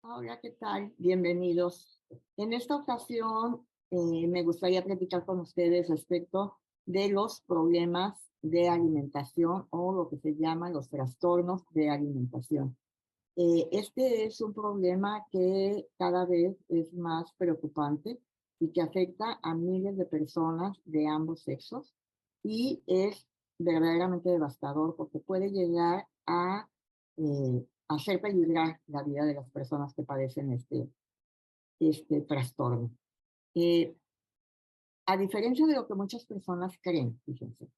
Hola, ¿qué tal? Bienvenidos. En esta ocasión me gustaría platicar con ustedes respecto de los problemas de alimentación o lo que se llaman los trastornos de alimentación. Este es un problema que cada vez es más preocupante y que afecta a miles de personas de ambos sexos y es verdaderamente devastador porque puede llegar a hacer peligrar la vida de las personas que padecen este trastorno. Eh, a diferencia de lo que muchas personas creen, fíjense,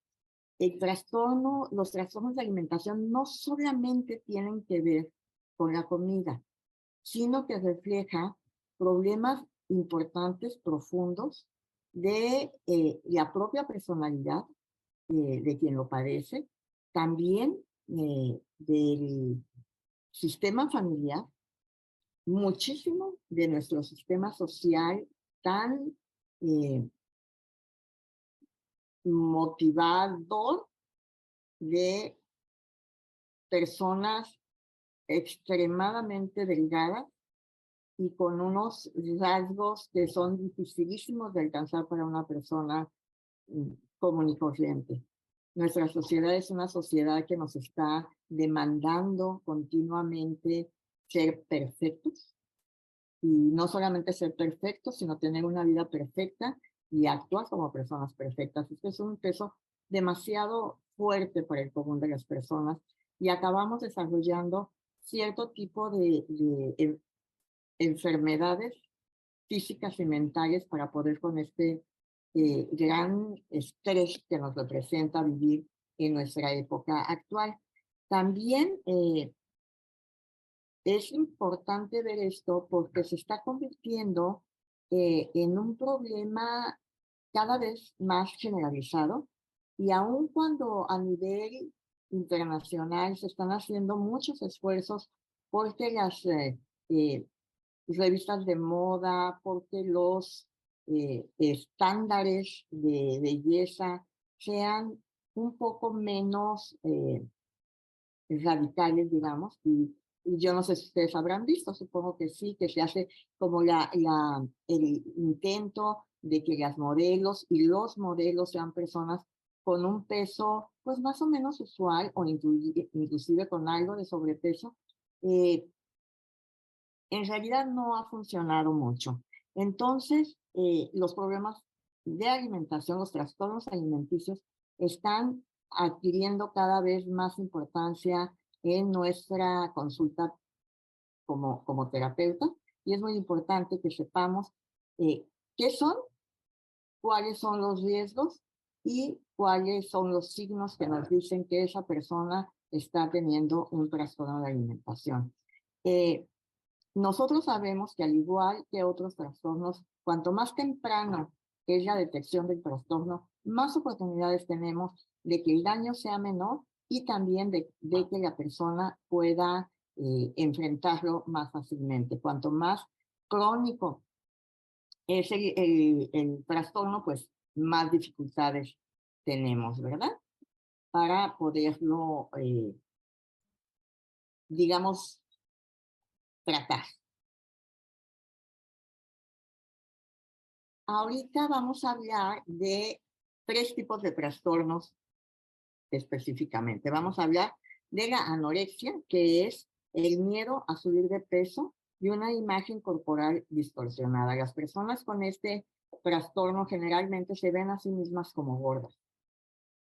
los trastornos de alimentación no solamente tienen que ver con la comida, sino que refleja problemas importantes, profundos, de la propia personalidad de quien lo padece, también del sistema familiar, muchísimo de nuestro sistema social tan eh, motivador de personas extremadamente delgadas y con unos rasgos que son dificilísimos de alcanzar para una persona común y corriente. Nuestra sociedad es una sociedad que nos está demandando continuamente ser perfectos, y no solamente ser perfectos, sino tener una vida perfecta y actuar como personas perfectas. Esto es un peso demasiado fuerte para el común de las personas y acabamos desarrollando cierto tipo de enfermedades físicas y mentales para poder con este gran estrés que nos representa vivir en nuestra época actual. También es importante ver esto porque se está convirtiendo en un problema cada vez más generalizado y aun cuando a nivel internacional se están haciendo muchos esfuerzos porque las eh, revistas de moda, porque los estándares de belleza sean un poco menos radicales, digamos, y yo no sé si ustedes habrán visto, supongo que sí, que se hace como el intento de que las modelos y los modelos sean personas con un peso, pues más o menos usual o inclusive con algo de sobrepeso. eh, en realidad no ha funcionado mucho. Entonces, los problemas de alimentación, los trastornos alimenticios, están adquiriendo cada vez más importancia en nuestra consulta como terapeuta y es muy importante que sepamos qué son, cuáles son los riesgos y cuáles son los signos que nos dicen que esa persona está teniendo un trastorno de alimentación. Eh, Nosotros sabemos que al igual que otros trastornos, cuanto más temprano es la detección del trastorno, más oportunidades tenemos de que el daño sea menor y también de que la persona pueda enfrentarlo más fácilmente. Cuanto más crónico es el trastorno, pues más dificultades tenemos, ¿verdad? Para poderlo, digamos, tratar. Ahorita vamos a hablar de tres tipos de trastornos específicamente. Vamos a hablar de la anorexia, que es el miedo a subir de peso y una imagen corporal distorsionada. Las personas con este trastorno generalmente se ven a sí mismas como gordas,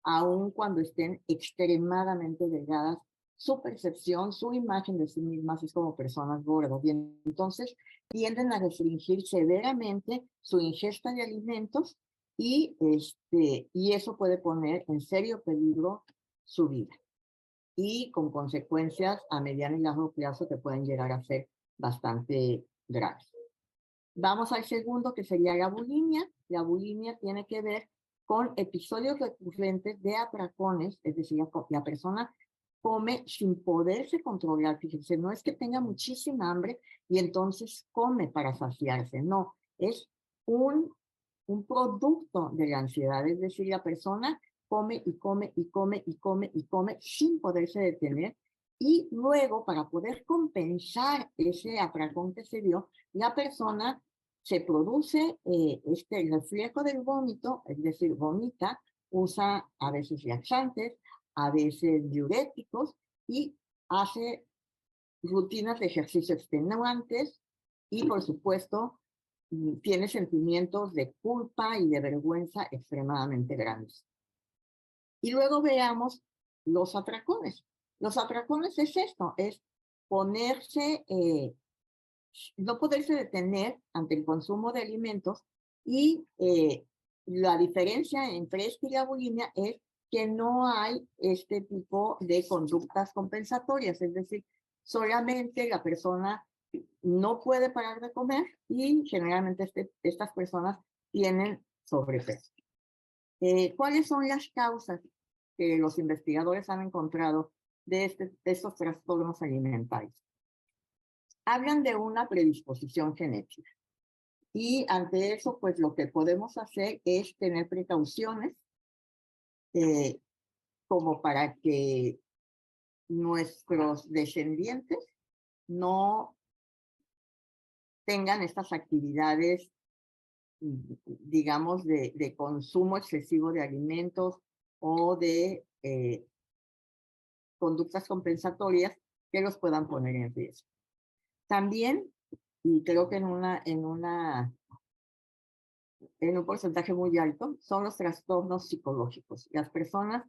aun cuando estén extremadamente delgadas. Su percepción, su imagen de sí mismas es como personas gordas. Y entonces tienden a restringir severamente su ingesta de alimentos y eso puede poner en serio peligro su vida y con consecuencias a mediano y largo plazo que pueden llegar a ser bastante graves. Vamos al segundo, que sería la bulimia. La bulimia tiene que ver con episodios recurrentes de atracones, es decir, la persona come sin poderse controlar. Fíjense, no es que tenga muchísima hambre y entonces come para saciarse, no, es un, un producto de la ansiedad, es decir, la persona come y come y come y come y come sin poderse detener Y luego, para poder compensar ese atracón que se dio, la persona se produce este reflejo del vómito, es decir, vomita, usa a veces laxantes, a veces diuréticos y hace rutinas de ejercicio extenuantes y, por supuesto, tiene sentimientos de culpa y de vergüenza extremadamente grandes. Y luego veamos los atracones. Los atracones es esto, es ponerse, no poderse detener ante el consumo de alimentos y la diferencia entre esto y la bulimia es que no hay este tipo de conductas compensatorias, es decir, solamente la persona no puede parar de comer y generalmente estas personas tienen sobrepeso. ¿Cuáles son las causas que los investigadores han encontrado de estos trastornos alimentarios? Hablan de una predisposición genética. Y ante eso, pues lo que podemos hacer es tener precauciones eh, como para que nuestros descendientes no tengan estas actividades, digamos, de consumo excesivo de alimentos o de conductas compensatorias que los puedan poner en riesgo. También, y creo que en un porcentaje muy alto, son los trastornos psicológicos. Las personas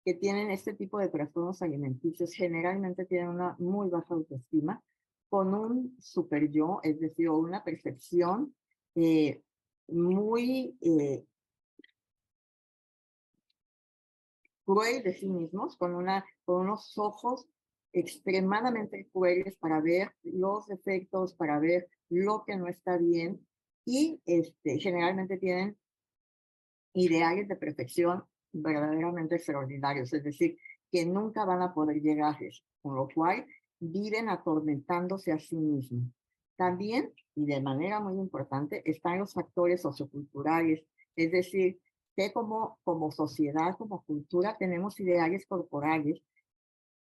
que tienen este tipo de trastornos alimenticios generalmente tienen una muy baja autoestima, con un super yo, es decir, una percepción muy cruel de sí mismos, con unos ojos extremadamente crueles para ver los defectos, para ver lo que no está bien, y generalmente tienen ideales de perfección verdaderamente extraordinarios, es decir, que nunca van a poder llegar a eso, con lo cual viven atormentándose a sí mismos. También, y de manera muy importante, están los factores socioculturales, es decir, que como sociedad, como cultura, tenemos ideales corporales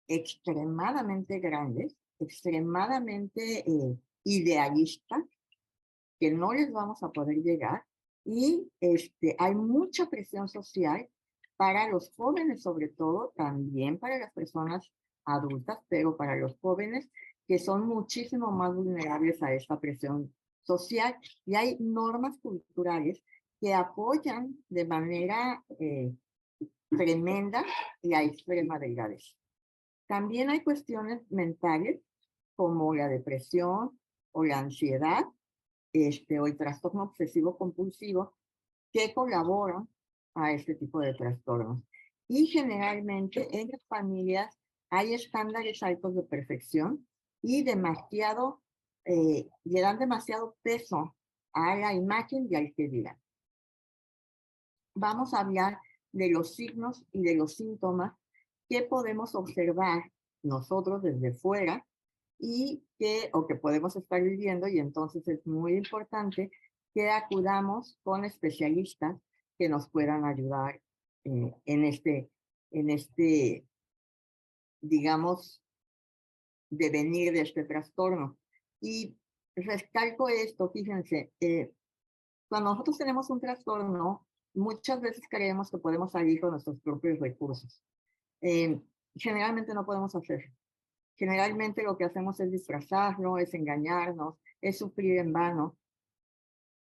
extremadamente grandes, extremadamente idealistas, que no les vamos a poder llegar, y hay mucha presión social para los jóvenes, sobre todo, también para las personas adultas, pero para los jóvenes que son muchísimo más vulnerables a esta presión social. Y hay normas culturales que apoyan de manera tremenda la extrema delgadez. También hay cuestiones mentales como la depresión o la ansiedad, o el trastorno obsesivo compulsivo, que colaboran a este tipo de trastornos. Y generalmente en las familias hay estándares altos de perfección y le dan demasiado peso a la imagen y al que dirán. Vamos a hablar de los signos y de los síntomas que podemos observar nosotros desde fuera y que podemos estar viviendo, y entonces es muy importante que acudamos con especialistas que nos puedan ayudar en este, digamos, devenir de este trastorno. Y recalco esto, fíjense, cuando nosotros tenemos un trastorno, muchas veces creemos que podemos salir con nuestros propios recursos. Generalmente no podemos hacerlo. Generalmente lo que hacemos es disfrazarlo, es engañarnos, es sufrir en vano.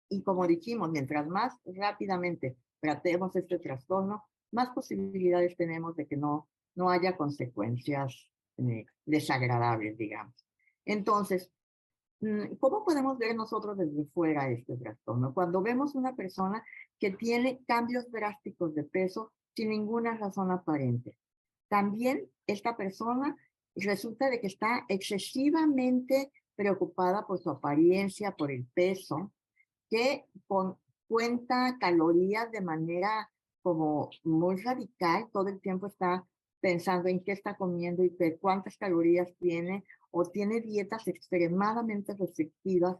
Y como dijimos, mientras más rápidamente tratemos este trastorno, más posibilidades tenemos de que no haya consecuencias desagradables, digamos. Entonces, ¿cómo podemos ver nosotros desde fuera este trastorno? Cuando vemos una persona que tiene cambios drásticos de peso sin ninguna razón aparente. También esta persona resulta de que está excesivamente preocupada por su apariencia, por el peso, que cuenta calorías de manera como muy radical, todo el tiempo está pensando en qué está comiendo y cuántas calorías tiene, o tiene dietas extremadamente restrictivas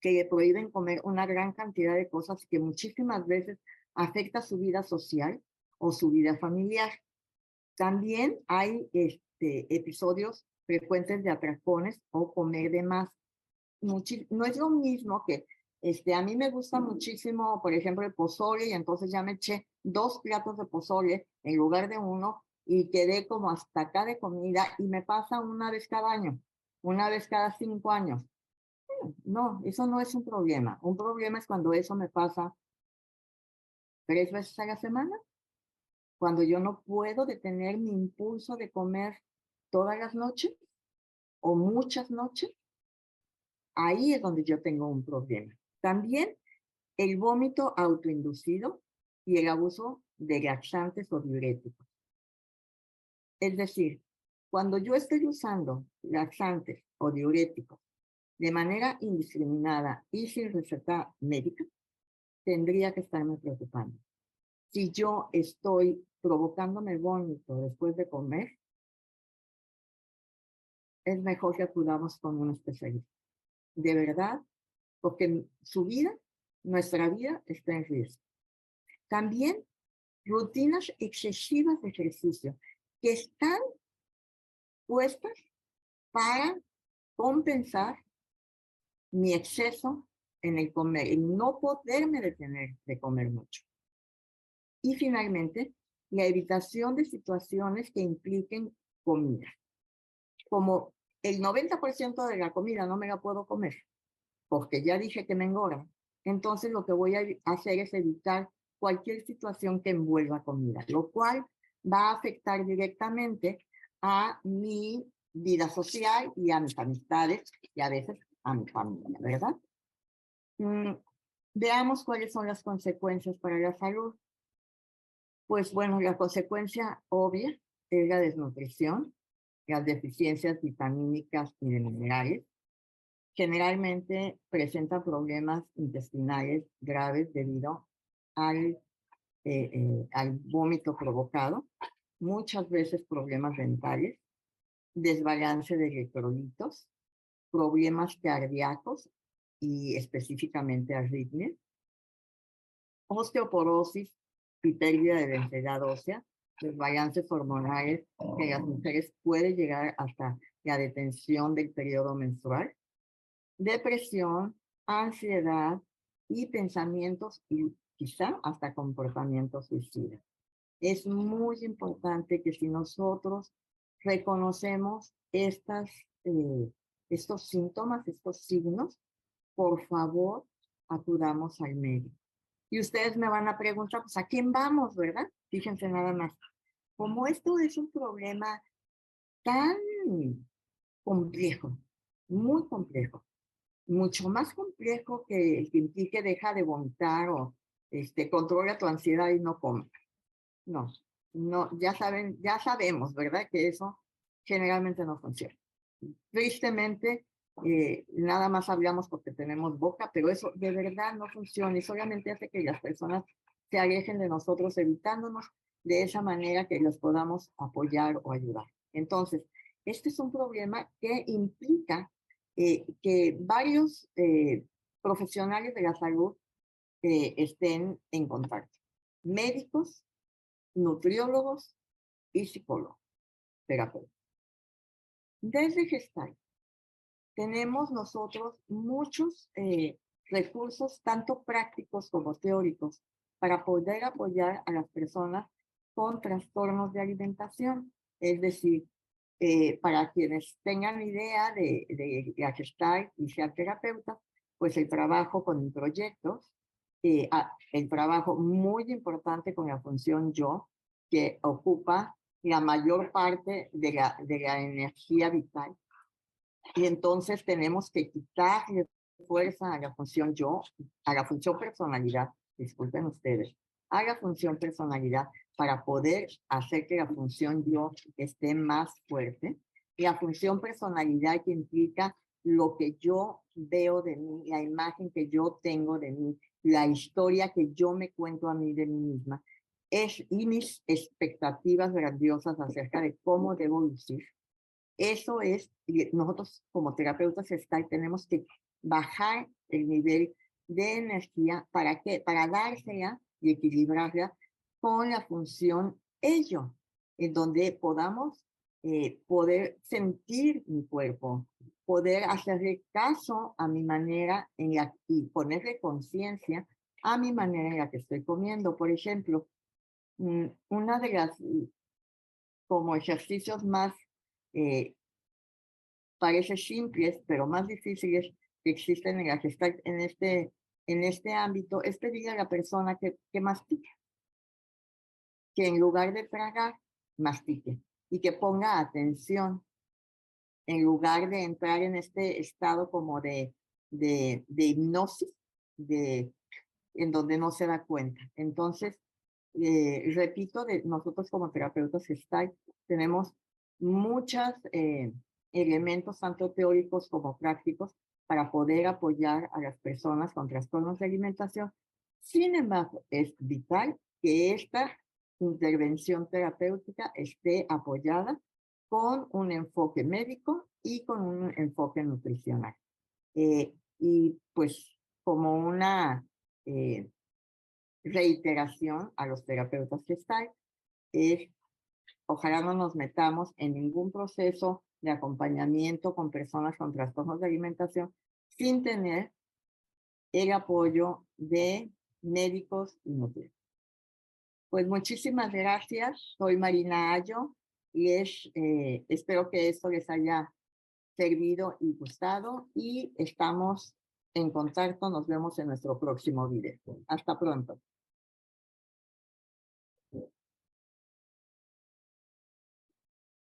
que le prohíben comer una gran cantidad de cosas que muchísimas veces afecta su vida social o su vida familiar. También hay episodios frecuentes de atracones o comer de más. No es lo mismo que a mí me gusta muchísimo, por ejemplo, el pozole, y entonces ya me eché 2 platos de pozole en lugar de 1 y quedé como hasta acá de comida, y me pasa una vez cada año, una vez cada 5 años. No, eso no es un problema. Un problema es cuando eso me pasa 3 veces a la semana, cuando yo no puedo detener mi impulso de comer todas las noches o muchas noches. Ahí es donde yo tengo un problema. También el vómito autoinducido y el abuso de laxantes o diuréticos. Es decir, cuando yo estoy usando laxantes o diuréticos de manera indiscriminada y sin receta médica, tendría que estarme preocupando. Si yo estoy provocándome vómito después de comer, es mejor que acudamos con un especialista. De verdad, porque su vida, nuestra vida, está en riesgo. También rutinas excesivas de ejercicio que están puestas para compensar mi exceso en el comer, el no poderme detener de comer mucho. Y finalmente, la evitación de situaciones que impliquen comida. Como el 90% de la comida no me la puedo comer, porque ya dije que me engorda, entonces lo que voy a hacer es evitar cualquier situación que envuelva comida, lo cual va a afectar directamente a mi vida social y a mis amistades y a veces a mi familia, ¿verdad? Veamos cuáles son las consecuencias para la salud. Pues bueno, la consecuencia obvia es la desnutrición, las deficiencias vitamínicas y de minerales. Generalmente presentan problemas intestinales graves debido al vómito provocado, muchas veces problemas dentales, desbalance de electrolitos, problemas cardíacos y específicamente arritmias, osteoporosis y pérdida de densidad ósea, desbalances hormonales que en las mujeres puede llegar hasta la detención del periodo menstrual, depresión, ansiedad y pensamientos y quizá hasta comportamientos suicidas. Es muy importante que si nosotros reconocemos estos síntomas, estos signos, por favor, acudamos al médico. Y ustedes me van a preguntar, pues, ¿a quién vamos, verdad? Fíjense nada más. Como esto es un problema tan complejo, muy complejo, mucho más complejo que el que implique deja de vomitar o controla tu ansiedad y no come. No, no, ya sabemos, ¿verdad? Que eso generalmente no funciona. Tristemente, nada más hablamos porque tenemos boca, pero eso de verdad no funciona y solamente hace que las personas se alejen de nosotros, evitándonos de esa manera que los podamos apoyar o ayudar. Entonces, este es un problema que implica que varios profesionales de la salud estén en contacto. Médicos, nutriólogos y psicólogos, terapeutas. Desde Gestalt tenemos nosotros muchos recursos, tanto prácticos como teóricos, para poder apoyar a las personas con trastornos de alimentación. Es decir, para quienes tengan idea de la Gestalt y sean terapeutas, pues el trabajo con proyectos, el trabajo muy importante con la función yo, que ocupa la mayor parte de la energía vital. Y entonces tenemos que quitarle fuerza a la función yo, a la función personalidad, disculpen ustedes, a la función personalidad para poder hacer que la función yo esté más fuerte. La función personalidad que implica lo que yo veo de mí, la imagen que yo tengo de mí, la historia que yo me cuento a mí de mí misma, y mis expectativas grandiosas acerca de cómo debo lucir. Eso es, nosotros como terapeutas Gestalt tenemos que bajar el nivel de energía ¿para qué? Para dársela y equilibrarla con la función ello. en donde podamos poder sentir mi cuerpo, poder hacerle caso a mi manera y ponerle conciencia a mi manera en la que estoy comiendo. Por ejemplo, una de las como ejercicios más eh, parece simples, pero más difíciles que existen en la que está en este ámbito, es pedirle a la persona que mastique, que en lugar de tragar, mastique y que ponga atención en lugar de entrar en este estado como de hipnosis, de, en donde no se da cuenta. Entonces, repito, nosotros como terapeutas Gestalt tenemos muchos elementos, tanto teóricos como prácticos, para poder apoyar a las personas con trastornos de alimentación. Sin embargo, es vital que esta intervención terapéutica esté apoyada con un enfoque médico y con un enfoque nutricional. Y pues como una reiteración a los terapeutas Gestalt es ojalá no nos metamos en ningún proceso de acompañamiento con personas con trastornos de alimentación sin tener el apoyo de médicos y nutricionistas. Pues muchísimas gracias. Soy Marina Ayo y espero que esto les haya servido y gustado y estamos en contacto. Nos vemos en nuestro próximo video. Hasta pronto.